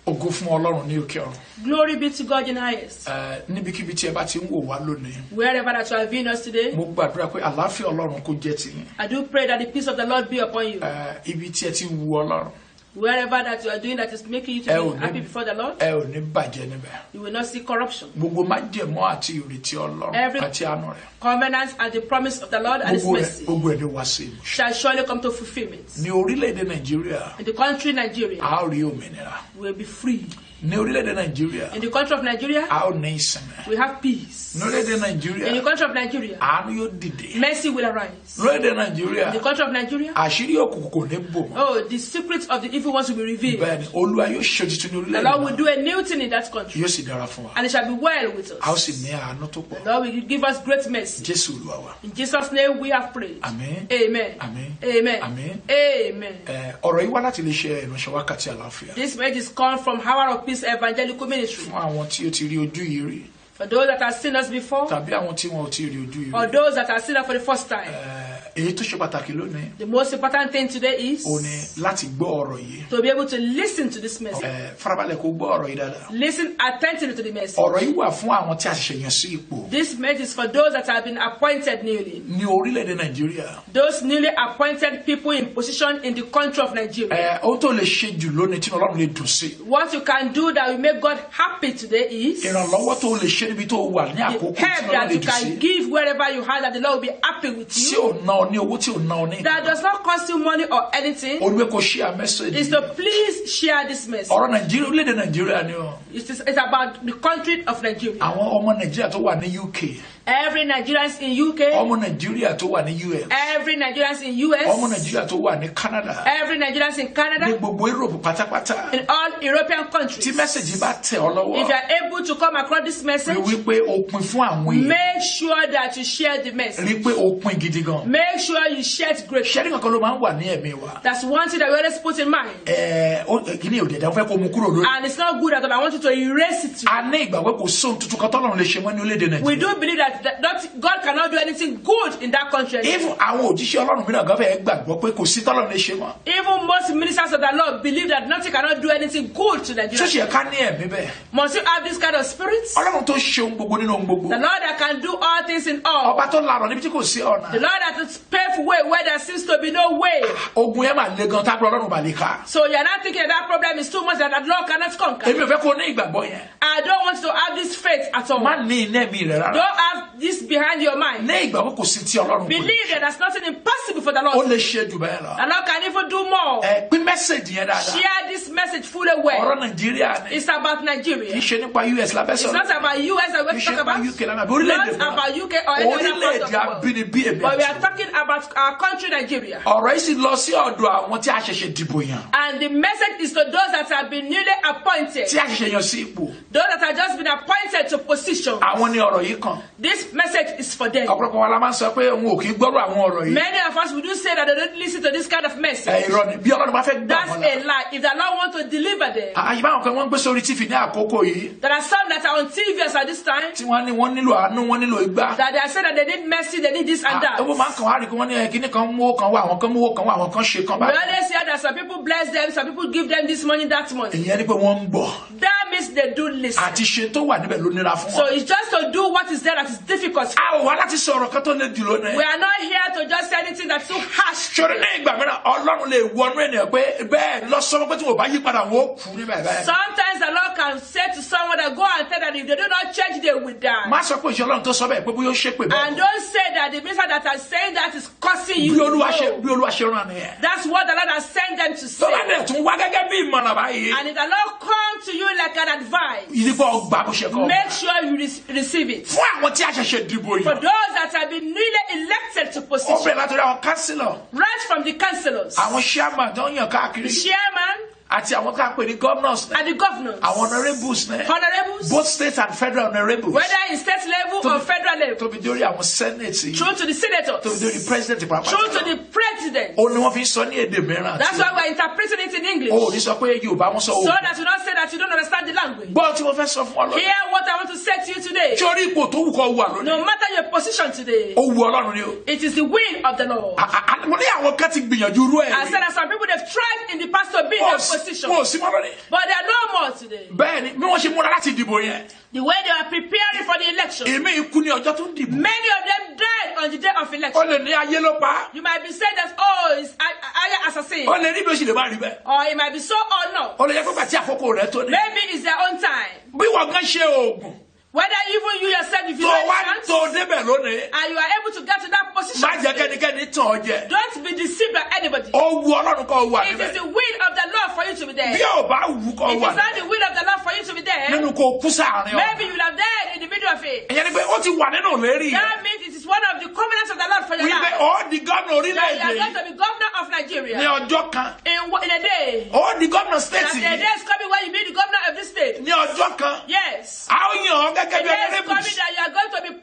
Ògo fún Ọlọ́run ní òkè ọ̀run. Glory be to God in highest. Níbikíbi tí ẹ bá ti ń wò wá lónìí. Wherever that you are viewing us today, Mo gbàdúrà pé àlàáfíà Ọlọ́run kó jẹ́ tiyín. I do pray that the peace of the Lord be upon you. Ibi tí ẹ ti ń wu Ọlọ́run. Wherever that you are doing that is making you to be happy before the Lord, ẹ ò ní bàjẹ́ níbẹ̀. you will not see corruption. Gbogbo májẹ̀mọ́ àti ìrètí Ọlọ́run àti àánú rẹ̀. Covenants and the promise of the Lord and His mercy Gbogbo ẹ̀ ní wá sí ìmúṣẹ. shall surely come to fulfillment. Ní orílẹ̀-èdè Nàìjíríà, In the country Nigeria, a ó rí òmìnira. we will be free. Ní orílẹ̀-èdè Nàìjíríà, In the country of Nigeria, a ó ní ìsinmi. we have peace. Ní orílẹ̀-èdè In the Nàìjíríà, country of Nigeria, àánú yóò dìde. mercy will arise. Ní orílẹ̀-èdè In the Nàìjíríà, country of Nigeria, àṣírí òkùnkùn kò ní bò mọ́. oh, the secrets of the evil ones will be revealed. Bẹ́ẹ̀ni, Olúwa yóò ṣe tuntun ní The orílẹ̀-èdè Lord will náà. do a new thing in that country, Yóò sì dára fún wa. and it shall be well with A ó us. sì ní àánú tó pọ̀. The Lord will give us great mercy. Jésù Olúwa wa. In Jesus' name we have prayed. Àmín. Amen. Àmín. Amen. Àmín. Amen. Ọ̀rọ̀ yìí wá láti lè ṣe ìránṣẹ́ wákàtí àlàáfíà. This message is come from Hour of Peace Evangelical Ministry. Fún àwọn tí ó ti rí ojú yìí rí. For those that have seen us before, Tàbí àwọn tí wọn ò tí ì rí ojú yìí or rí. those that have seen us for the first time. Èyí tó ṣe pàtàkì lónìí, The most important thing today is ó ní láti gbọ́ ọ̀rọ̀ yìí. to be able to listen to this message. Farabalẹ̀ kó gbọ́ ọ̀rọ̀ yìí dáadáa. Listen attentively to the message. Ọ̀rọ̀ yìí wà fún àwọn tí a ṣẹ̀ṣẹ̀ yàn sí ipò. This message is for those that have been appointed newly. Ní orílẹ̀-èdè Nàìjíríà. Those newly appointed people in position in the country of Nigeria. Ohun tó lè ṣe jù lónìí tí Ọlọ́run lè dùn sí. What you can do that will make God happy today is Ìrànlọ́wọ́ tó lè ṣe níbi tó wà ní àkókò tí help Ọlọ́run that lè you dùn can sí. give wherever you have, that the Lord will be happy with Tí you. ò ná ọ ní owó tí ò ná ọ ní. That does not cost you money or anything. Olúwe kò share message. Is to please share this message. Ọ̀rọ̀ Nàìjíríà orílẹ̀-èdè Nàìjíríà ni o. It's about the country of Nigeria. Àwọn ọmọ Nàìjíríà tó wà ní UK. Every Nigerians in UK. Ọmọ Nàìjíríà tó wà ní US. Every Nigerians in Ọmọ US. Nàìjíríà tó wà ní Canada. Every Nigerians in Ní Canada. gbogbo Europe pátápátá. In all European Tí countries. mẹ́sẹ̀gì bá tẹ̀ ọ́ If lọ́wọ́. you are able to come across this Rí message, wípé o pin fún àwọn èèyàn. make sure that you share the message. Rí pé o pin gidi gan. Make sure you share it greatly. Ṣẹ́rí kankan ló máa ń wà ní ẹ̀mí wa. That's one thing that we always put in mind. Kìíní òdẹ̀dẹ̀ wọ́n fẹ́ kó mu kúrò lórí. And it's not good at all. I want you to erase it. A ní ìgbàgbọ́ kò sóhun tuntun kan tọ́lọ́run lè ṣe mọ́ ní orílẹ̀-èdè We Nàìjíríà. do believe that God cannot do anything good in that country anymore. Even àwọn òjíṣẹ́ Ọlọ́run mìíràn gan fẹ́ gbàgbọ́ pé kò sí tọ́lọ́run lè ṣe mọ́. Even most ministers of the Lord believe that nothing cannot do anything good to Nigeria. Ṣé ó ṣe ká ní ẹ̀mí bẹ́ẹ̀? Must you have this kind of spirit? Ọlọ́run tó ṣe ohun gbogbo nínú ohun gbogbo. The Lord that can do all things in all. Ọba tó larọ̀ níbi tí kò sí ọ̀nà. The Lord that is paved way where there seems to be no way. Ogun yẹn máa le gan tágbọ́ Ọlọ́run bá lè ká. So you're not thinking that problem is too much that the Lord cannot conquer. Èmi ò fẹ́ kó ní ìgbàgbọ́ yẹn. I don't want to have this faith at all. Má ní iná ẹ̀mí rẹ̀ rárá. Don't have this behind your mind. Ní ìgbàgbọ́ kò sí tí Ọlọ́run kò lè. Believe that there's nothing impossible for the Ó Lord. lè ṣe jù bẹ́ẹ̀ lọ. The Lord can even do more. Pín mẹ́sẹ̀gì yẹn dáadáa. Share this message fully Ọ̀rọ̀ well. Nàìjíríà ni. It's about Kì í Nigeria. ṣe nípa US lábẹ́ It's sọ̀rọ̀. not about US that Kì í we're ṣe talking nípa about. UK lánàá. Orílẹ̀-èdè Not about UK or any other part of Orílẹ̀-èdè the world. abínibí èmi But we àti. are talking about our country, Nigeria. Ọ̀rọ̀ yìí sì lọ sí ọ̀dọ̀ àwọn tí a ṣẹ̀ṣẹ̀ dìbò yàn. And the message is to those that have been newly appointed. Tí a ṣẹ̀ṣẹ̀ yàn sí ipò. Those that have just been appointed to position. Àwọn ni ọ̀rọ̀ yìí kàn. This message is for them. Ọ̀pọ̀lọpọ̀ wa la máa ń sọ pé òun ò kì í gbọ́rọ̀ àwọn ọ̀rọ̀ yìí. Many of us, we do say that they don't listen to this kind of message. Irọ́ ni bí Ọlọ́run bá fẹ́ gbà That's wọ́n a là. lie. If the Lord wants to deliver them, Àyè báwọn kan wọ́n ń gbé sórí TV ní àkókò yìí. there are some that are on TVs at this time Tí wọ́n ní wọ́n nílò àánú, wọ́n nílò igbá. that they are saying that they need mercy, they need this and that. Owó máa ń kàn wá rí kí wọ́n ní kíní kan mú owó kan wá, àwọn kan mú owó kan wá, àwọn kan ṣe kan We báyìí. always hear that some people bless them, some people give them this money, that money. Ìyẹn ni pé wọ́n ń gbọ́. That means they do listen. Àti ṣe tó wà níbẹ̀ ló nira fún So wọn. it's just to do what is there that is difficult. A ò wá láti sọ̀rọ̀ kan tó lè jù lónìí. We are not here to just say anything that's too harsh. Ṣòro ní ìgbà mìíràn Ọlọ́run lè wọnú ènìyàn pé bẹ́ẹ̀ lọ́sọ́mọ́ pé tí wọ́n bá yí padà wọ́n ó kú níbẹ̀ bẹ́ẹ̀. Sometimes the Lord can say to someone that go and tell that if they do not change, they will die. Má sọ pé ìṣẹ́ Ọlọ́run tó sọ bẹ́ẹ̀ pé bóyá ó ṣépè bẹ́ẹ̀. And don't say that the minister that are saying that is cursing you. Bí Olúwa No. ṣe rán nìyẹn. That's what the Lord has sent them to Tó bá say. dẹ̀ tún wá gẹ́gẹ́ bí ìmọ̀ràn báyìí. And if the Lord come to you like an advice, Ìdíbò ọgbà bó ṣe kọ́. make sure you receive it. Fún àwọn tí a ṣẹ̀ṣẹ̀ dìbò For yìí. those that have been newly elected to Ó position, bẹ̀rẹ̀ látọ̀rí àwọn kánsílọ̀. right from the councillors, Àwọn chairman tó ń yàn the káàkiri. chairman, Àti àwọn tá a pè ní governors. and the governors, Àwọn honourables ní. honorables, Both state and federal honourables. whether in state level or federal level, Tóbi dórí àwọn senate yìí. through to the senators, Tóbi dórí president pàápàá. through to the president. Ó ní wọ́n fi ń sọ ní èdè mìíràn. That's why we're interpreting it in English. Ó ní sọ pé Yorùbá wọn sọ So òun. that you don't say that you don't understand the language. Gbọ́ tí mo fẹ́ sọ fún ọ lọ. Hear what I want to say to you today. Sórí ipò tó wù kọ́ wà lónìí. No matter your position today, Ó wu Ọlọ́run ni o. it is the will of the Lord. Mo ní àwọn kan ti gbìyànjú rú ẹ̀. I said that some people they've tried in the past to be in that position, Mo ò sí mọ́ lónìí. but they are no more today. bẹ́ẹ̀ ni bí wọ́n ṣe múra láti dìbò yẹn. The way they are preparing for the election. èmi ikú ní ọjọ́ tó ń dìbò. Many of them died on the day of ó election. lè ní ayé ló pa. You might be saying that, oh, it's an assassin. ó lè rí bí ó sì lè má rí bẹ́ẹ̀. Or it might be so or not. ó lè jẹ́ pé pàtí àkókò rẹ̀ tó ní. Maybe it's their own time. bí wọ́n gan ṣe oògùn. Whether even you yourself, if you tó know wá the chance, tó débẹ̀ lónìí. and you are able to get to that position, má jẹ́ today, kẹ́nikẹ́ni tàn ọ́ jẹ. don't be deceived by anybody. ó wu ọlọ́run kó wà It is níbẹ̀. the will of the Lord for you to be there. bí ò bá wù kó It wà is not the níbẹ̀. will of the Lord for you to be there. nínú kó kú sáàrin ọ. Maybe you will have died in the middle of it. ìyẹn ni pé ó ti wà nínú ìlérí. That means it is one of the covenants of the Lord for your wípé life. ó di gómìnà That you orílẹ̀-èdè are going yìí to be governor of ní Nigeria ọjọ́ kan. in a day. ó di gómìnà That stéètì the day yìí is coming when you be the governor of this state. ní ọjọ́ kan. Yes. a ó yàn ọ́ The gẹ́gẹ́ bí day is ọ̀nẹ́rẹ́bù. coming that you are going to be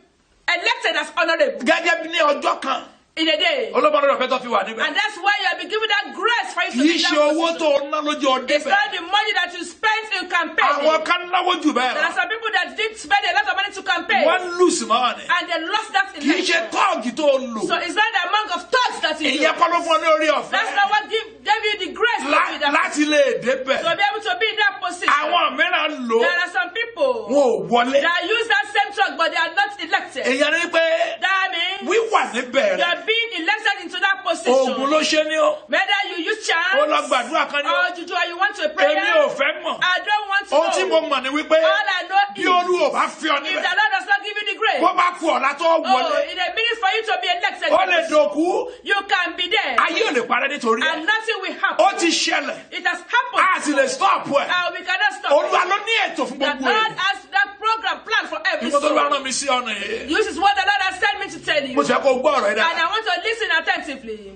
elected as honorable gẹ́gẹ́ bí ní ọjọ́ kan. in a day. olóbọ̀dọ̀ rẹ̀ fẹ́ tó fi wà níbẹ̀. And that's why you have been given that grace for you to kì í be ṣe that owó position. tó ná lójú ọdún It's bẹ̀. not the money that you spent in campaign. àwọn kan náwó jù bẹ́ẹ̀ There are lọ. some people that did spend a lot of money to campaign. wọ́n lùsì mọ́ ni. And they lost that kì í ṣe election. tọ́ọ̀gì tó lò. So it's not the amount of thoughts that you ìyẹn do. kọ́ ló fún ọ ní orí ọ̀fẹ́. That's not what gave you the grace to be that láti lè débẹ̀. to be able to be in that position. àwọn mìíràn lò There are some people wọn ò wọlé. that use that same truck but they are not elected. èyàn ni pé That means wíwà níbẹ̀ you rẹ̀ are being elected into that position. oògùn ló ṣe ní o. Whether you use ó lọ chance gbàdúrà kan ní o. or juju or you want to pray. èmi ò fẹ́ mọ̀. I don't want to ohun tí mo know. mọ̀ ni wípé All I know bí is olú ò bá fi ọ if the níbẹ̀ Lord does not give you the grace, bó bá kú ọ̀la tó oh, wọlé in a minute for you to be elected, ó lè dòkú you can be there ayé ò lè parẹ́ nítorí and ẹ̀. nothing will happen. ó ti ṣẹlẹ̀ It has happened. a sì lè stop ẹ̀. And we cannot stop olúwa it. ló ní ètò fún The gbogbo Lord ẹ̀. has that program planned for every ìmọ̀ tó bá soul. rán mi sí ọ̀nà yìí. This is what the Lord has sent me to tell you. mo ti fẹ́ kó gbọ́ ọ̀rọ̀ yìí And I dáadáa. want to listen attentively.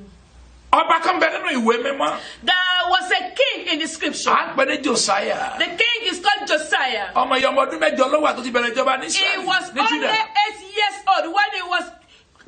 ọba kan bẹ nínú ìwé mímọ́. There was a king in the scripture. à ń pè ní Josiah. The king is called Josiah. ọmọ ìyá ọmọ ọdún mẹ́jọ ló wà tó ti bẹ̀rẹ̀ ìjọba ní He Israel was ní only Judah. 8 years old when he was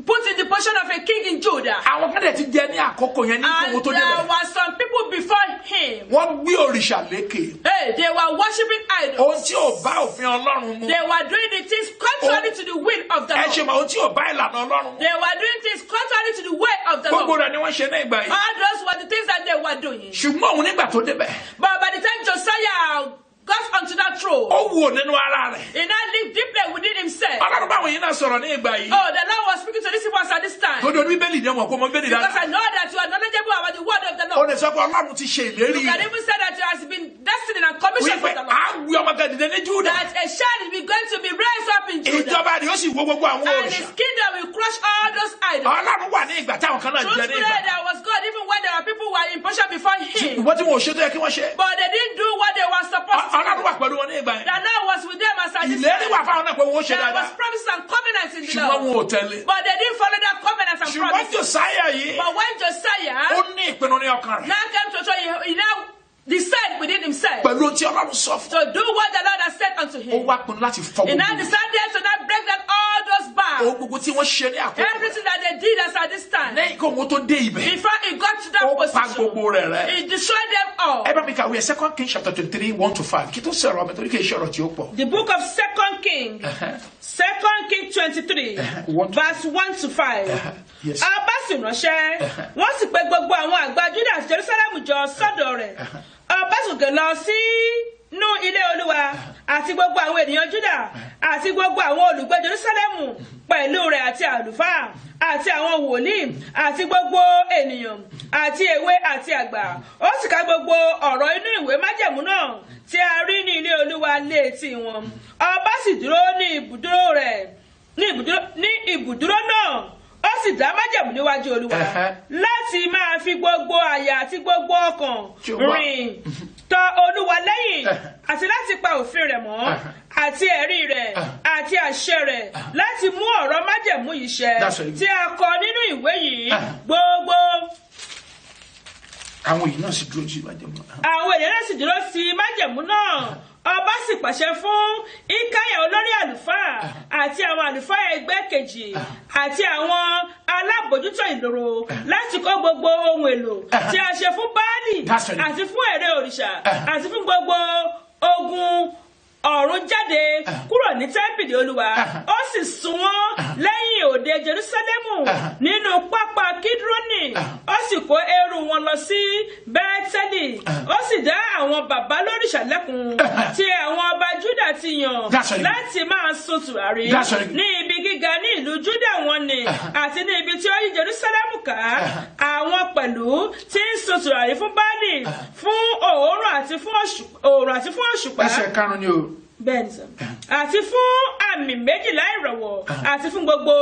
put in the position of a king in Judah. àwọn kan dẹ̀ ti jẹ ní àkókò yẹn ní And ìkòwò tó there débẹ̀. were some people before him. wọ́n gbé òrìṣà lékè. Hey, they were worshiping idols. ohun tí ò bá òfin ọlọ́run mu. They were doing the things contrary to the will of the ẹ ṣe Lord. mọ̀ ohun tí ò bá ìlànà ọlọ́run mu. They were doing things contrary to the way of the gbogbo Lord. rẹ̀ ni wọ́n ṣe ní ìgbà yìí. All those were the things that they were doing. ṣùgbọ́n òun nígbà tó débẹ̀. But by the time Josiah got onto that throne, ó wò nínú ara rẹ̀. he now lived deeply within himself. ọlọ́run báwọn yìí náà sọ̀rọ̀ ní ìgbà yìí. Oh, the Lord was speaking to these people at this time. tó di oníbẹ̀lì ni ọmọ kó mọ bẹ́ẹ̀lì Because dáadáa. I know that you are knowledgeable about the word of the ó Lord. lè sọ pé ọlọ́run ti ṣe ìlérí You can rẹ̀. even say that you have been destined and commissioned wípé for the à Lord. ń gbé ọmọ kan dìde ní Júdà. That a child is going to be raised up in Judah. ìjọba rẹ̀ ó sì wo gbogbo àwọn And his òrìṣà. kingdom will crush all those idols. ọlọ́run wà ní ìgbà táwọn kan náà jẹ ní Truthfully, ìgbà. there was God even when there were people who were in position before him. ìwọ́n tí wọn ò ṣe tó yẹ kí wọ́n ṣe. But they didn't do what they were supposed to ọlọ́run do. wà pẹ̀lú wọn ní ìgbà yẹn. The Lord was with them as at this ìlérí wà time. fáwọn náà pé wọ́n ó ṣe There was dáadáa. promises and covenants in the ṣùgbọ́n Lord. wọn ò tẹ̀lé. But they didn't follow that covenants and ṣùgbọ́n promises. Josiah yìí But when ó Josiah ní ìpinnu ní ọkàn rẹ̀. now came to show, he now decided within himself pẹ̀lú ohun tí ọlọ́run sọ fún. to do what the Lord has said unto ó him. wá pinnu láti fọ He now gbogbo. decided to now break down all those ohun bars. gbogbo tí wọ́n ṣe ní àkókò. Everything that they did as at this time. lẹ́yìn kó wọn tó dé ibẹ̀. Before he got to that ó pa position, gbogbo rẹ̀ rẹ́. he destroyed them all. ẹ bá mi kàwé 2 Kings chapter 23 1-5 kí tó sọ̀rọ̀ mi torí kì í ṣọ̀rọ̀ tí ó pọ̀. The book of 2 King, 2 King 23, verse 1-5. Yes. Ọba sì ránṣẹ́, wọ́n sì pe gbogbo àwọn àgbà Júdà àti Jerusalem jọ sọ́dọ̀ rẹ̀. Ọba sòkè lọ sí inú ilé Olúwa àti gbogbo àwọn ènìyàn Júdà àti gbogbo àwọn olùgbé Jerusalem pẹ̀lú rẹ̀ àti àlùfáà àti àwọn wòlíì àti gbogbo ènìyàn àti èwe àti àgbà. Ó sì ka gbogbo ọ̀rọ̀ inú ìwé májẹ̀mú náà tí a rí ní ilé Olúwa létí wọn. Ọba sì dúró ní ibùdúró rẹ̀ ní ibùdúró náà. Ó sì dá májẹ̀mú níwájú Olúwa láti máa fi gbogbo àyà àti gbogbo ọkàn rìn tọ Olúwa lẹ́yìn àti láti pa òfin rẹ̀ mọ́ àti ẹ̀rí rẹ̀ àti àṣẹ rẹ̀ láti mú ọ̀rọ̀ májẹ̀mú yìí ṣẹ tí a kọ nínú ìwé yìí gbogbo. àwọn èyí náà sì dúró sí májẹ̀mú náà. Àwọn ènìyàn náà sì dúró sí májẹ̀mú náà. Ọba sì pàṣẹ fún Ikaya olórí àlùfáà àti àwọn àlùfáà ẹgbẹ́ kejì àti àwọn alábòjútó ìloro láti kó gbogbo ohun èlò tí a ṣe fún Báálì àti fún ère òrìṣà àti fún gbogbo ogun ọ̀run jáde kúrò ní tẹ́ḿpìlì Olúwa. Ó sì sún wọ́n lẹ́yìn òde Jerúsálẹ́mù nínú pápá pápá Kídrónì ó sì kó ẹrù wọn lọ sí Bẹ́tẹ́lì ó sì dá àwọn bàbá lóríṣà lẹ́kùn tí àwọn ọba Júdà ti yàn láti máa sun tùràrí ní ibi gíga ní ìlú Júdà wọn ni àti ní ibi tí ó yí Jerúsálẹ́mù ká àwọn pẹ̀lú tí ń sun tùràrí fún Báálì fún òórùn àti fún òṣùpá. ẹsẹ̀ karùn-ún ni o. bẹ́ẹ̀ni sọ àti fún àmì méjìlá ìràwọ̀ àti fún gbogbo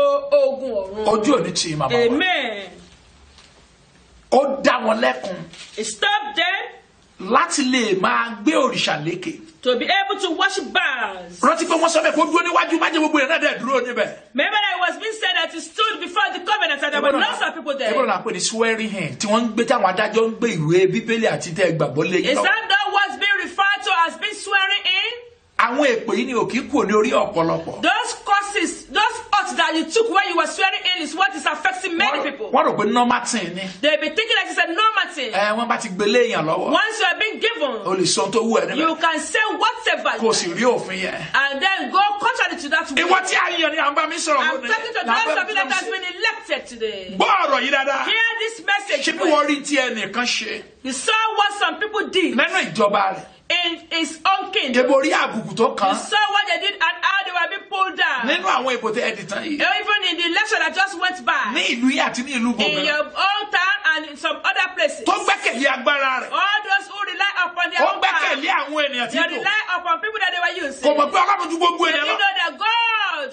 ogun ọ̀run. ojú òní tí màmá wa. amen. ó dá wọn lẹ́kun. stop them. láti lè máa gbé òrìṣà lékè. to be able to worship Baals. rántí pé wọ́n sọ bẹ́ẹ̀ kó dúró níwájú májè gbogbo yẹn náà dẹ̀ dúró níbẹ̀. remember that it was being said that he stood before the covenant and there were lots of people there. ebolo na pè ní swearing in tí wọ́n ń gbé táwọn adájọ́ ń gbé ìwé bíbélì àti tẹ́ gbàgbọ́ lé yìí lọ. is that not what's being referred to as being swearing in? àwọn èpè yìí ni òkì kù ní orí ọ̀pọ̀lọpọ̀. those courses those oaths that you took when you were swearing in is what is affecting many people. wọ́n rò pé normal thing ni. they be thinking that it's a normal thing. wọ́n bá ti gbélé èèyàn lọ́wọ́. once you are being given. o lè sọ tó wù ẹ́ níbẹ̀. you can say whatever. kò sì rí òfin yẹn. and then go contrary to that way. ìwọ tí a yàn ni à ń bá mi sọ̀rọ̀ lónìí. I'm talking to those of you that has been elected today. gbọ́ ọ̀rọ̀ yìí dáadáa. hear this message. ṣé bí wọ́n rí tí ẹnìkan ṣe. you saw what some people did. nínú ìjọba rẹ̀. in his own kingdom. Debo rí àbùkù tó kàn. You saw what they did and how they were being pulled down. Nínú àwọn ìbò tẹ ẹ̀dì tán yìí. Even in the election that just went by. Ní ìlú yìí àti ní ìlú gbogbo. In your own town and in some other places. Tó gbẹ́kẹ̀lé agbára rẹ̀. All those who rely upon their own power. Ó gbẹ́kẹ̀lé àwọn ènìyàn tí kò. They rely upon people that they were using. Kò mọ̀ pé Ọlọ́run ju gbogbo They ènìyàn lọ. didn't know that God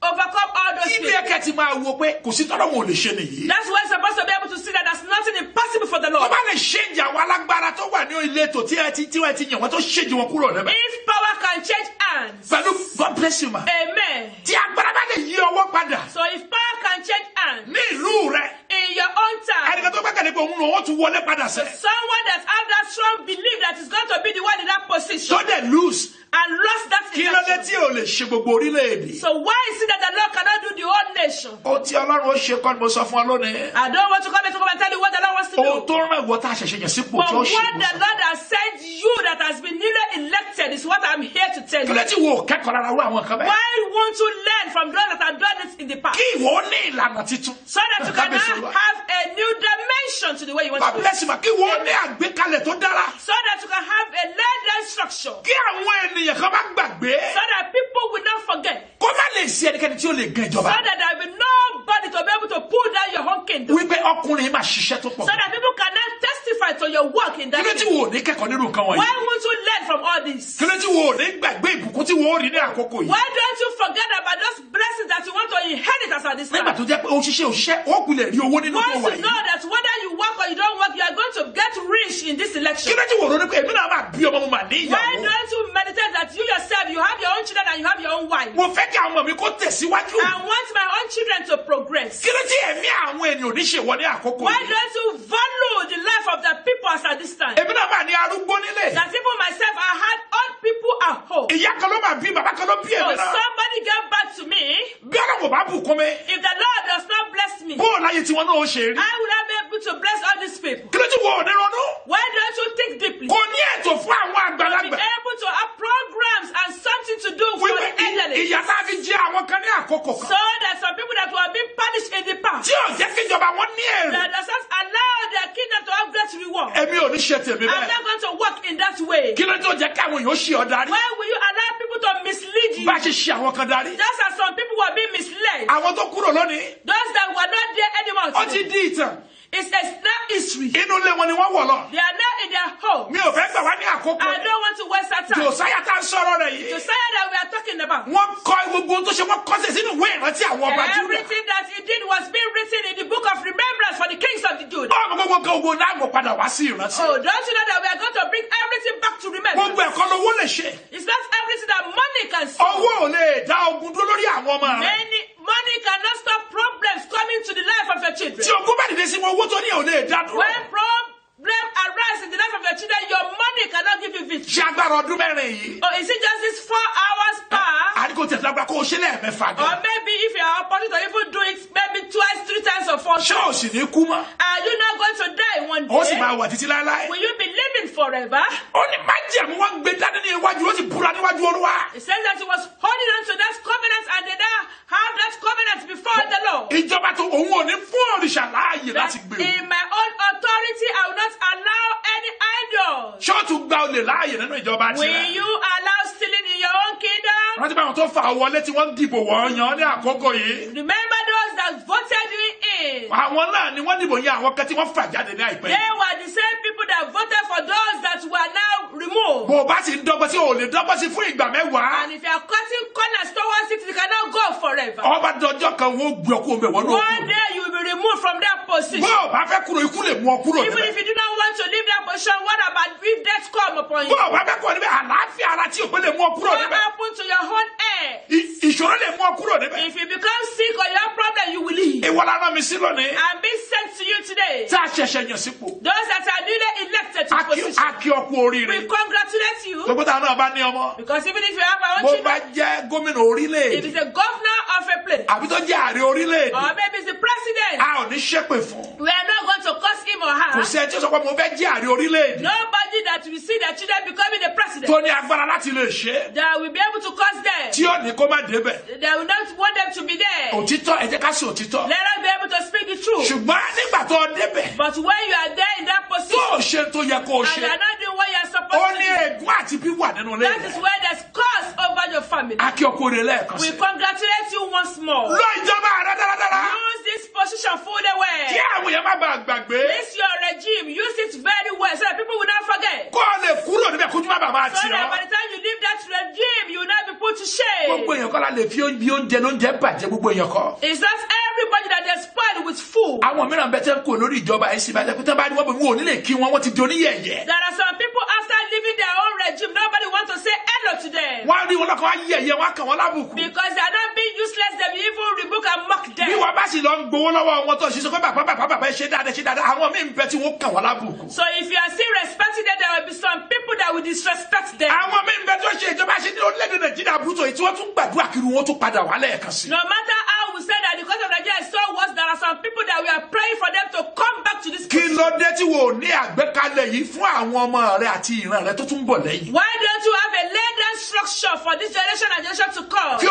overcome all those people. people. Ibi ẹ̀kẹ́ ti máa wo pé kò sí tọ́lọ́ wọn ò lè ṣe nìyí. That's why you're supposed to be able to see that there's nothing impossible for the Lord. Tó bá lè ṣèjì àwọn alágbára tó wà ní ìletò tí wọ́n ti yàn wọ́n tó ṣèjì wọn kúrò níbẹ̀. If power can change hands. Pẹ̀lú God bless you ma. Amen. Tí agbára bá lè yí ọwọ́ padà. So if power can change hands. Ní ìlú rẹ̀. In your own town. Ẹnìkan tó gbẹ́kẹ̀lé pé òun lò wọ́n tún wọlé padà sẹ́. Someone that have that strong belief that is going to be the one in that position. Tó dẹ̀ lose. And lost that election. Kí ló dé tí ò lè ṣe gbogbo orílẹ̀-èdè? So why is it that the Lord cannot do the whole nation? Ó tí Ọlọ́run ó ṣe kọ́ ni mo sọ fún ọ lónìí. I don't want to come and tell you what the Lord wants to do. Ohun tó rán ìwọ tá a ṣẹ̀ṣẹ̀ yàn sípò But tí ó ṣe. what the Lord has sent you that has been newly elected is what I'm here to tell you. Kí ló tí wo kẹ́kọ̀ọ́ lára wọ àwọn kan bẹ́ẹ̀? Why won't you learn from those that have done it in the past? Kí ìwọ ní ìlànà titun. So that you can now have a new dimension to the way you want to do it. Kí ìwọ ní àgbékalẹ̀ tó dára. So that you can have a laid structure. Kí àwọn ènìyàn kan má gbàgbé. So that people will not forget. Kó má lè sí ẹnikẹ́ni tí ó lè gan ìjọba. So that there will be nobody to be able to pull down your own kingdom. Wípé ọkùnrin máa ṣiṣẹ́ tó pọ̀. So that people can now testify to your work in that kingdom. Kí ló tí wo ní kẹ́kọ̀ọ́ nínú nǹkan wọ̀nyí? Why won't you learn from all this? Kí ló tí wo ní gbàgbé ìbùkún tí wo rí ní àkókò yìí? Why don't you forget about those blessings that you want to inherit as at this time? Nígbà tó jẹ́ pé òṣìṣẹ́ ó kulẹ̀ rí owó nínú tó wà yìí. Once you know that whether you work or you don't work, you are going to get rich in this election. Kí ló tí wo ronú pé èmi náà máa bí ọmọ mo mà ní ìyàwó? Why don't you meditate that you yourself, you have your own children and you have your own wife? Mo fẹ́ kí àwọn ọmọ mi kó tẹ̀síwájú. I want my own children to progress. Kí ló tí ẹ̀mí àwọn ènìyàn ní ṣe wọ ní àkókò yìí? Why don't you value the life of the people as at this time? Èmi náà máa ní arúgbó nílé. That even myself, I had old people at home. Ìyá kan ló máa bí bàbá kan ló bí èmi So náà. somebody get back to me. Bí Ọlọ́run bá bùkún mi. If the Lord does not bless me, bó o láyé tiwọn náà ó ṣe rí. I will not be able to bless all these people. Kí ló tí wo ò ní ronú? Why don't you think deeply? Kò ní ètò fún àwọn To àgbàlagbà. be able to have programs and something to do for the elderly. Ìyá tá a fi jẹ àwọn kan ní àkókò kan. So that some people that were being punished in the past. Tí ò jẹ́ kí ìjọba wọn ní èrè. That does not allow their kingdom to have great reward. Èmi ò ní ṣe tèmi I'm bẹ́ẹ̀. not going to work in that way. Kí ló tí ó jẹ́ kí àwọn èèyàn ṣì ọ́ darí? Why will you allow people to mislead you? Bá a ṣe ṣe àwọn kan darí. Just as some people were being misled. Àwọn tó kúrò lónìí. Those that were not there anymore. Ó ti di ìtàn. It's a snap history. Inú ilé wọn ni wọ́n wọ̀ lọ. They are now in their home. Mi ò fẹ́ gbà wá ní àkókò. I don't want to waste that time. Jòsáyà tá a ń sọ̀rọ̀ rẹ̀ yìí. Josiah that we are talking about. Wọ́n kọ gbogbo ohun tó ṣe wọ́n kọ́sẹ̀ sínú ìwé ìrántí àwọn ọba Júdà. Everything that he did was being written in the book of remembrance for the kings of the Judah. Ọmọ gbogbo kan ogun náà mo padà wá sí ìrántí. Oh, don't you know that we are going to bring everything back to remembrance? Gbogbo ẹ̀kọ́ lówó lè ṣe. It's not everything that money can solve. Owó ò lè dá ogun dúró lórí àwọn ọmọ rẹ̀. Money cannot stop problems coming to the life of your children. Tí ogun bá dìde sí wọn, owó tó ní ò lè dá dúró. When problem arise in the life of your children, your money cannot give you victory. Ṣé agbára ọdún mẹ́rin yìí? Or is it just this 4 hours power? Àdìgò tẹ̀síwájú kó o ṣe lẹ́ẹ̀mẹ́fà Or gan. maybe if you are opportunity to even do it maybe twice, 3 times or 4 Ṣé o times. sì ní kú mọ́? Are you not going to die one Ó sì day? máa wà títí láéláé. Will you be living forever? Ó ní májẹ̀mú wọn gbé dání ní iwájú, ó sì búra níwájú Olúwa. It says that he was holding on to that covenant and they now have that covenant before the Lord. Ìjọba tó òun ò ní fún òrìṣà Will you allow stealing in your own kingdom? Rántí báwọn tó fà wọlé tí wọ́n dìbò wọ́n yan ní àkókò yìí. Remember those that voted you in. Àwọn náà ni wọ́n dìbò yan àwọn kan tí wọ́n fà jáde ní àìpẹ́. They were the same people that voted for those that were now removed. Bó o bá sì ń dọ́gbọ́n sí o lè dọ́gbọ́n sí fún ìgbà mẹ́wàá. And if you are cutting corners towards it, you cannot go forever. Ọba dọjọ́ kan wọ́n gbé ọkọ bẹ̀ wọ́n ló One kú. day you will be removed from that position. Bó o bá fẹ́ kúrò ikú lè mú ọ kúrò Even níbẹ̀. if you do not want to leave that position, what about if death come upon Bó you? o bá fẹ́ kúrò níbẹ̀ àlàáfíà ara tí òpin lè mú ọ kúrò What níbẹ̀. happened to your own air? Ìṣòro lè mú ọ kúrò níbẹ̀. If you become sick or you have problem, you will leave. Ìwọ la rán mi sí lónìí. I'm being sent to you today. Tá a ṣẹ̀ṣẹ̀ yàn sípò. Those that are newly elected to position, Akí ọkú oríire. we congratulate you. Gbogbo táwọn náà bá ní ọmọ. Because even if you have our own Bó children, bá jẹ́ gómìnà if orílẹ̀-èdè. it's a governor of a place, Àbí tó jẹ́ ààrẹ orílẹ̀-èdè. or maybe it's the president, A ò ní ṣépè fún. we are not going to curse him or Kò her. sí ẹni tí ó sọ pé mo fẹ́ jẹ́ ààrẹ orílẹ̀-èdè. Nobody that will see their children becoming the president, Tó ní agbára láti lè ṣe é. that will be able to curse them. Tí ó ní kó má débẹ̀. They will not want them to be there. Òtítọ́ ẹ jẹ́ ká sọ òtítọ́. Let us be able to speak the truth. Ṣùgbọ́n nígbà tó débẹ̀. But when you are there in that Tó position, o ṣe tó yẹ kó o and you ṣe. are not doing what you are Ó supposed to ní do, ègún àti bí wà nínú ilé that is rẹ̀. where there's curse over your family. Akí ọkú oríire lẹ́ẹ̀kan We sí. congratulate you once more. Lọ ìjọba rẹ dáradára. Use this position fully Kí well. àwọn èèyàn má bàa gbàgbé. This your regime. Use it very well so that people will not forget. Kó o lè kúrò níbẹ̀ kójú má bàa máa So tì that by ọ́. the time you leave that regime, you will not be put to shame. Gbogbo èèyàn kọ́ la lè fi bí oúnjẹ lóúnjẹ bàjẹ́ gbogbo èèyàn kọ́. It's not everybody that is spoiled with food. Àwọn mìíràn bẹ tẹ́ ń kó lórí ìjọba ẹ̀ sì bàjẹ́ pé tán bá ní wọ́n bẹ̀ wọ́n ò ní lè kí wọ́n ti di oníyẹ̀yẹ́. There are some people after leaving their own regime, nobody wants to say hello to them. Wọ́n á rí wọn lọ́kàn wá yẹ̀yẹ́ wọn á kàn wọ́n lábùkù. Because they are not being useless, they will even rebuke and mock Bí them. wọ́n bá sì lọ ń gbowó lọ́wọ́ wọn tó ṣiṣẹ́ pé bàbá ẹ ṣe dáadáa àwọn míì ń bẹ tí wọ́n kàn wọ́n lábùkù. So if you are still respecting them, there will be some people that will disrespect them. Àwọn míì ń bẹ tó ṣe ìjọba ṣe ní orílẹ̀-èdè Nàìjíríà burúkú èyí tí wọ́n tún gbàdúrà kiri wọn tún padà wá lẹ́ẹ̀kan sí. No matter how we say that the cause of Nigeria is so worse, there are some people that we are praying for them to come back to this Kí position. ló dé tí wò ó ní àgbékalẹ̀ yìí fún àwọn ọmọ rẹ àti ìran rẹ tó tún bọ̀ lẹ́yìn? Why don't you have a laid down structure for this generation and generation to come? Kí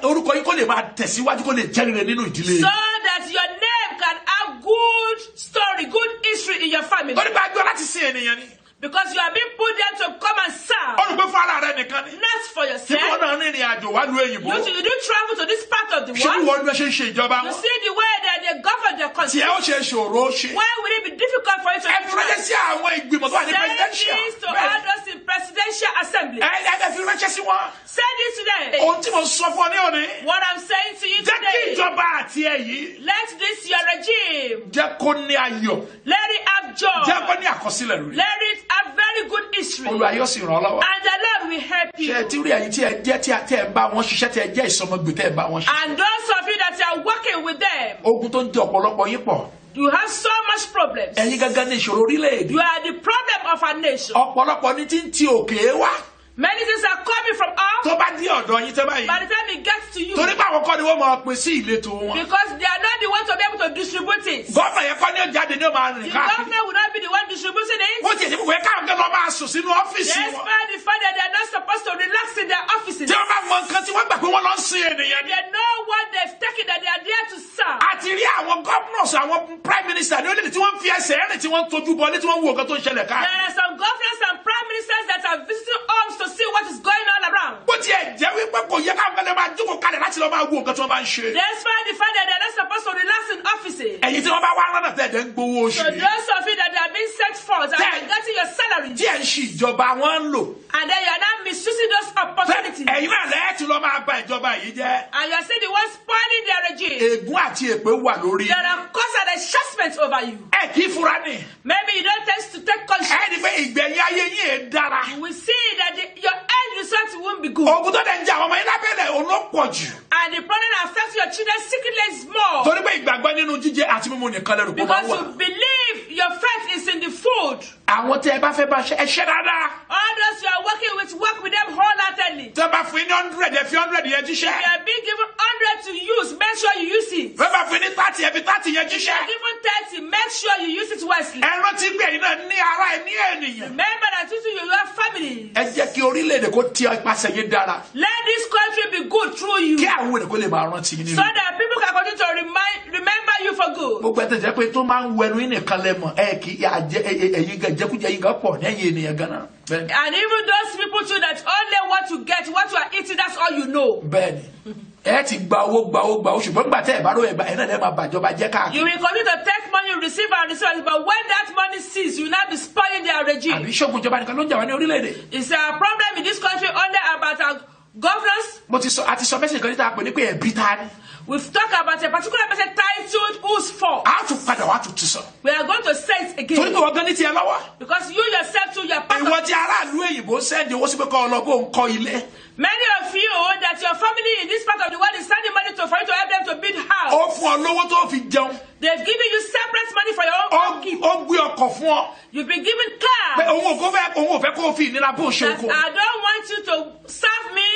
orúkọ yìí kó lè máa tẹ̀síwájú kó lè jẹ́rìíre nínú ìdílé So yìí. that your name can have good story, good history in your family. Torí bá gbọ́ láti sin ènìyàn ni. Because you are being put there to come and serve, Olùgbé fún ara rẹ nìkan ni. not for Tí wọ́n yourself. náà rìnrìn àjò wá lu èyìnbó. You do travel to this part of the Ṣé bí world. wọ́n ṣe ń ṣe ìjọba You wọn? see the way that they govern their country. Tí ẹ ó ṣe ṣòro ṣe. Why will it be difficult for you to Ẹ fi ránṣẹ́ sí àwọn ìgbìmọ̀ tó wà ní send presidential. this to all those in presidential assembly? Ẹ fi ránṣẹ́ sí wọn. Send it to them. Ohun tí mo sọ fún ọ ní òní. What I'm saying to you Jẹ́ kí today, ìjọba àti ẹ yìí. let this your regime, Jẹ́ kó ní ayọ̀. let it have joy, Jẹ́ kó ní àkọsílẹ̀ rere. let it have very good history, and Olúwa yóò sì ràn ọ́ lọ́wọ́. the Lord will help Ṣé ẹ you. ti rí ẹ̀yin tí ẹ jẹ́ tí ẹ ń bá wọn ṣiṣẹ́ tí ẹ jẹ́ ìsọmọgbè tẹ́ ẹ bá wọn ṣiṣẹ́? And those of you that are working with them, Ogun tó ń jẹ ọ̀pọ̀lọpọ̀ yín pọ̀. you have so much problems. Ẹ̀yin gangan ní ìṣòro orílẹ̀-èdè. You are the problem of our nation. Ọ̀pọ̀lọpọ̀ ní tí ń ti òkè wá. Many things are coming from up. Tó bá dé ọ̀dọ̀ yín tẹ́ báyìí. By the time it gets to you, Torí pé àwọn kọ́ ni wọ́n máa pín sí ìletò wọn. because they are not the ones to be able to distribute it. Gọ́ọ̀mọ̀ yẹn kọ́ ni ó jáde ní ó máa rìn The káàkiri. governor will not be the one distributing it. Wọ́n ti ẹ̀sìn fúnfún yẹn káwọn kẹ́ lọ máa sùn sínú ọ́fíìsì wọn. Despite the fact that they are not supposed to relax in their offices. Tí wọ́n bá mọ nǹkan tí wọ́n gbà pé wọ́n lọ ń sin ènìyàn ni. They know what they've taken, that they are there to serve. Àti rí àwọn governors àwọn prime minister ní orílẹ̀-èdè tí wọ́n fi ẹsẹ̀ rìn tí wọ́n ń tojú bọlé tí wọ́n ń wo nǹkan tó ń ṣẹlẹ̀ There káàkiri. are some governors and prime ministers that are visiting homes to see what is going on around. Bó tiẹ̀ jẹ́ wípé kò yẹ káwọn kẹ́lẹ́ máa jókòó kalẹ̀ láti lọ máa wo nǹkan tí wọ́n bá ń ṣe. Despite the fact that they are not supposed to relax in offices. Ẹ̀yin tí wọ́n bá wá rán tẹ̀ ẹ̀ ń gbowó oṣù So yìí. those of you that are being sent forth and are getting your salary, Tí ẹ̀ ń ṣe ìjọba wọn ń lò. and then you are not misusing those opportunities, Ẹ̀yin náà lẹ́ẹ̀tì lọ máa ba ìjọba yìí jẹ́. and you are still the ones spoiling their regime. Ègún àti èpè wà lórí. There are cause and adjustments over you. Ẹ kì í fura ni. Maybe you don't tend to take conscience. Ẹni pé ìgbẹ̀yìn ayé yín è dára. You will see that your end result won't be good. Ogun tó dẹ̀ ń jẹ àwọn ọmọ yín lábẹ́lẹ̀ olópọ̀ jù. And the problem that affects your children secretly is more. Torí pé ìgbàgbọ́ nínú jíjẹ àti mímu nìkan lẹ́rù kó máa Because wà. you believe your faith is in the food. Àwọn tí ẹ bá fẹ́ bá ṣe ẹ ṣe dáadáa. All those you are working with, work with them wholeheartedly. Tí wọ́n bá fún yín ní 100 ẹ fi 100 yẹn If jíṣẹ́. you are being given 100 to use, make sure you use it. Wọ́n bá fún yín ní 30 ẹ fi 30 yẹn If you jíṣẹ́. are given 30, make sure you use it wisely. Ẹ rántí pé ẹ̀yin náà ní ara ẹ̀ ní ènìyàn. Remember that you have family. Ẹ jẹ́ kí orílẹ̀-èdè kó tí ipasẹ̀ yín dára. Let this country be good through you. Kí àwọn ènìyàn kó lè máa rántí yín So nínú. that people can continue to remember you for good. good. Gbogbo ẹ̀tẹ̀ jẹ́ pé tó máa ń wẹnu yín nìkan lẹ́mọ̀ kì í ẹ̀yin jẹkújẹ yín gan pọ̀ lẹ́yìn ènìyàn gan-an. And even those people too that only what you get, what you are eating, that's all you know. Bẹ́ẹ̀ni. Ẹ ti gba owó ṣùgbọ́n nígbà tẹ́ ẹ̀ bá rò ẹ̀ náà lẹ́ẹ̀ máa bàjọba jẹ́ káàkiri. You will continue to take money, receive and receive, but when that money ceases, you will not be spoiling their regime. Àbí ṣọ́gun ìjọba nìkan ló ń jà wá ní orílẹ̀-èdè. It's a problem in this country under about our governance. Àti sọ mẹ́sìn kan níta pé ní pé ẹ̀bí ta ni. We've talked about a particular person titled Who's For. A tún padà wá tún sọ. We are going to say it again. Torí pé wọ́n gan ní tiẹ̀ lọ́wọ́. Because you yourself too, you are part of. Ìwọ tí aráàlú èyìnbó sẹ́ndì owó sí pé kọ́ ọlọ́gbọ́n kọ́ ilé. Many of you that your family in this part of the world is sending money for you to help them to build house. Ó fún ọ lówó tó fi jẹun. They've given you separate money for your own upkeep. Ó gbé ọkọ̀ fún ọ. You've been given cars. Pé òun ò fẹ́ kó o fi ìnira bó ṣe That oko. I don't want you to serve me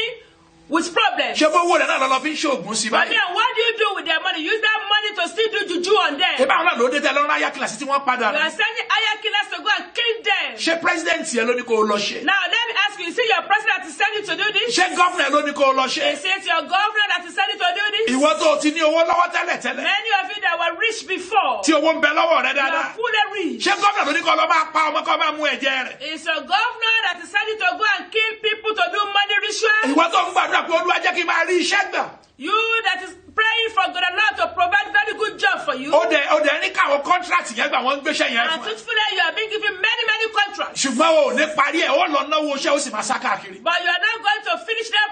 with problems. Ṣé bó owó rẹ̀ náà lọ́lọ́ fi ń ṣoògùn sí But báyìí? then what do you do with their money? Use that money to still do juju on them. Ṣé báwọn náà ló dé tẹ́ lọ́rùn ayá kíláàsì tí wọ́n padà You rẹ̀? are sending higher killers to go and kill them. Ṣé president yẹn ló ní kó o lọ ṣe? Now let me ask you, is it your president that is sending you to do this? Ṣé gọ́fìnà ló ní kó o lọ ṣe? Is it your governor that is sending you to do this? Ìwọ tó o ti ní owó lọ́wọ́ tẹ́lẹ̀ tẹ́lẹ̀. Many of you that were rich before, Tí owó ń bẹ lọ́wọ́ rẹ you are dáadáa. fully rich. Ṣé gọ́fìnà ló ní kó lọ máa pa ọmọ kó máa mú ẹ̀jẹ̀ rẹ̀? It's your governor that is sending to go and kill people to do money rituals. Ìwọ tó ń gbàdúrà pé Olúwa jẹ́ kí n máa rí iṣẹ́ gbà. You that is praying for God and Lord to provide very good job for you. Ó dẹ̀ ní káwọn contract yẹn gbà wọ́n ń gbéṣẹ́ yẹn And fún ẹ. truthfully, you are being given many contracts. Ṣùgbọ́n o ò ní parí ẹ̀, ó lọ náwó iṣẹ́ ó sì máa sá káàkiri. But you are not going to finish that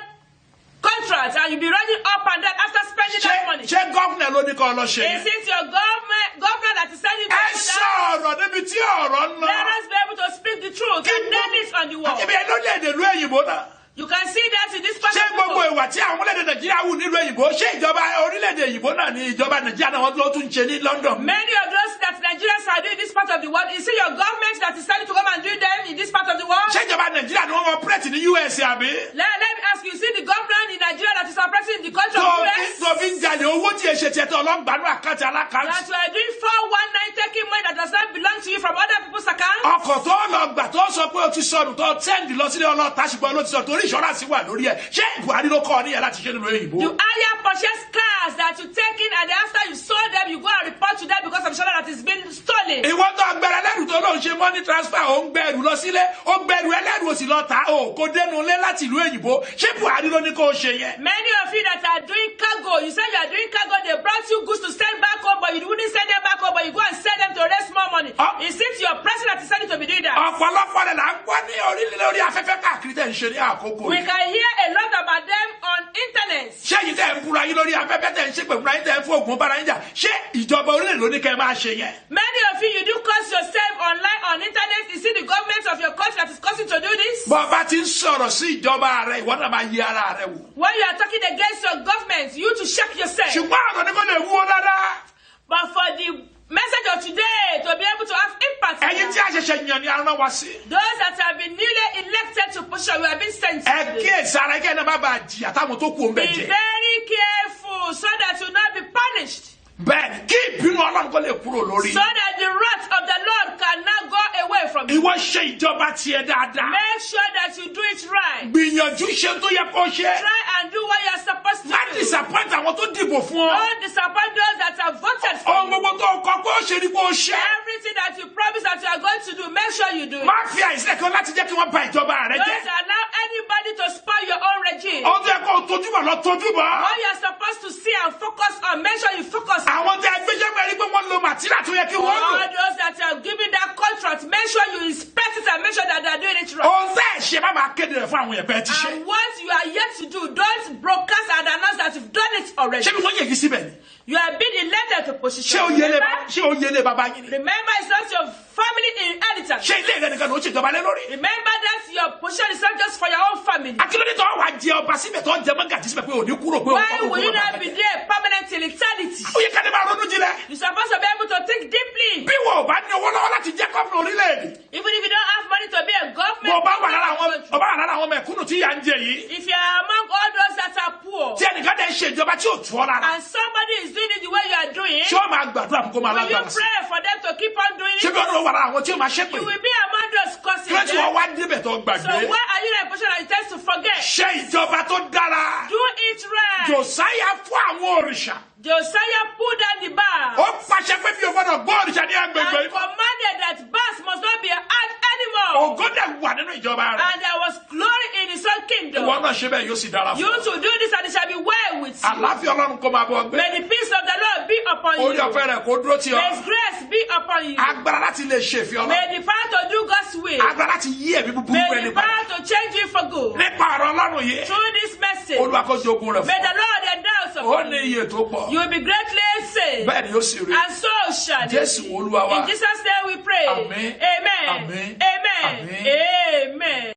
contract and you'll be running up and down after spending that money. Ṣé gọ́fìnà ló ní kó lọ ṣe Is yẹn? it your governor that is sending you to Ẹ do sọ that? ọ̀rọ̀ níbi tí ọ̀rọ̀ ń lọ. Let us be able to speak the truth and nail it on the wall. Ibi ẹ̀ ló lè dè lú èyìnbó náà. You can see that in this part Ṣé of the gbogbo world. ìwà tí àwọn orílẹ̀-èdè Nàìjíríà wù nílùú èyìnbó ṣé ìjọba orílẹ̀-èdè èyìnbó náà ni ìjọba Nàìjíríà náà wọ́n ló tún ṣe ní London? Many of those that Nigerians are doing in this part of the world, is it your government that is starting to come and do them in this part of the world? Ṣé ìjọba Nàìjíríà ni wọ́n operate ní US àbí? Let me ask you, see the government in Nigeria that is operating in the country Tó of US? fi ń jalè owó tí èṣe tiẹ̀ tó ọlọ́gbàánú àkáǹtì That alákáǹtì. you are doing 419 taking money that does not belong to you from other people's accounts? Ọkọ̀ tó lọ gbà tó sọ pé o ti sọnù tó tẹ́ǹdì lọ sílé ọlọ́ta ṣùgbọ́n ló ti sọ torí ìṣọ́ránsì wà lórí ẹ̀. Ṣé Buhari ló kọ́ ọ níyẹn láti ṣe nínú èyìnbó? You hire purchase cars that you take in and then after you sold them, you go and report to them because of insurance that is being stolen. Ìwọ tó gbẹrẹ lẹ́rù tó lóun ṣe money transfer ó ń gbẹrù lọ sílé ó gbẹrù ẹlẹ́rù ó sì lọ tà ó kó dénú ilé láti ìlú èyìnbó. Ṣé Buhari ló ní kó o ṣe yẹn? Many of you that are doing cargo, you say you are doing cargo, they brought you goods to send back home, but you wouldn't send them back home, but you go and sell them to raise more money. Is it your president that is starting to be doing that? Ọ̀pọ̀lọpọ̀ rẹ̀ là ń gbọ́ ní orílẹ̀ lórí afẹ́fẹ́ káàkiri tẹ̀ ń ṣe ní àkókò We yìí. can hear a lot about them on internet. Ṣé yìí tẹ̀ ń búra yín lórí afẹ́fẹ́ tẹ̀ ń ṣe pẹ̀lú ayé tẹ̀ ń fún ògùn bára yín jà? Ṣé ìjọba orílẹ̀ ló ní kẹ́ ẹ máa ṣe yẹn? Many of you, you do curse yourself online on internet. Is it the government of your country that is causing to do this? Bọ́ bá ti ń sọ̀rọ̀ sí ìjọba rẹ̀ ìwọ náà máa yí ara rẹ̀ wò. When you are talking against your government, you to check yourself. Ṣùgbọ́n ọ̀rọ̀ ní kò lè wúwo dáadáa. But for the message of today to be able to have impact, Ẹ̀yin tí a ṣẹ̀ṣẹ̀ yàn ni a rán wa sí. those that have been newly elected to position, we have been sent. Ẹ kíyèsí ara kí ẹni má bàa jìyà táwọn tó kù ń bẹ̀ Be jẹ. very careful so that you not be punished. Bẹ́ẹ̀ni kí ìbínú Ọlọ́run kó lè kúrò lórí. So that the wrath of the Lord cannot go away from you. Ìwọ ṣe ìjọba tiẹ̀ dáadáa. Make sure that you do it right. Gbìyànjú ṣe tó yẹ kó ṣe. Try and do what you are supposed to Má do. disappoint àwọn tó dìbò fún ọ. Don't disappoint those that have voted for Ohun you. gbogbo tó kọ kó ṣe ni kó ṣe. Everything that you promise that you are going to do, make sure you do it. Má fi àìsílẹ̀ kan láti jẹ́ kí wọ́n ba ìjọba rẹ Don't jẹ́. allow anybody to spoil your own regime. Ohun tó yẹ kó tojúbọ̀ lọ tojúbọ̀. What you are supposed to see and focus on, make sure you focus on. Àwọn tí a gbéṣẹ́ pẹ̀lú pé wọ́n lo màtíríà tó yẹ kí wọ́n lò. All those that are giving that contract, make sure you inspect it and make sure that they are doing it right. Ohun tẹ́ ẹ̀ ṣe má máa kéde rẹ̀ fún àwọn ẹ̀bẹ̀ ti ṣe. And what you are yet to do, don't broadcast and announce that you've done it already. Ṣé bí wọ́n yẹ̀ yí síbẹ̀ ni? You have been elected to position. Ṣé o yẹlé bàbá yín ni? Remember, it's not your family inheritance. Ṣé ilé rẹ nìkan ló ń ṣèjọba lé lórí? Remember that your position is not just for your own family. Akílódé tó wà jẹ ọba síbẹ̀ tó jẹ mọ́gàjì síbẹ̀ pé òní kúrò pé òun Why kọ́ will you ló not be there permanent till eternity? Ó yẹ ká ní máa ronú jinlẹ̀. You're supposed to be able to think deeply. Bí wọn ò bá ní owó lọ́wọ́ láti jẹ́ gómìnà orílẹ̀-èdè. Even if you don't have money to be a government, Mo bá wà lára àwọn mẹ̀kúnnù tí yà ń jẹ yìí. if you are among all those that are poor, Tí ẹnìkan dẹ̀ ń ṣe ìjọba tí ò tú ọ lára. and somebody is doing it the way you are doing, Ṣé ó máa gbàdúrà fún kó máa will you lágbára sí? pray for them to keep on doing Ṣé it? bí ọdún wà lára àwọn tí ó máa ṣépè? You will be among those Kí ló causing tí wọ́n them. wá débẹ̀ tó So gbàgbé? why are you in a portion and it tends to forget. Ṣe ìjọba tó dára. Do it right. Josiah fún àwọn òrìṣà. Josiah put down the bar Ó pàṣẹ pé bí o gbọ́dọ̀ gbọ́ òrìṣà ní and agbègbè. commanded that bars must not be had anymore. Ògo dẹ̀ wà nínú ìjọba rẹ̀. And there was glory in his own kingdom. Ìwọ náà ṣe bẹ́ẹ̀ yóò sì dára fún You ọ. to do this and it shall be well with you. Àlàáfíà Ọlọ́run kó máa bọ̀ gbé. May the peace of the Lord be upon Orí you. ọ̀fẹ́ rẹ̀ kó dúró tì May his ọ́. grace be upon you. Agbára láti lè ṣe ìfẹ́ Ọlọ́run. May the power to do God's will. Agbára láti yí ẹ̀mí búburú May ẹni the padà. power to change you for good. Nípa ọ̀rọ̀ Ọlọ́run yìí. Through this message, Olúwa kó jogún rẹ̀ may fún the ọ. Lord endow Ó upon ní you. iye tó pọ̀. You will be greatly saved. Bẹ́ẹ̀ ni yóò sì rí. And so shall it Jésù be. Olúwa wa. In Jesus' name we pray. Amen. Amen. Amen. Amen. Amen. Amen.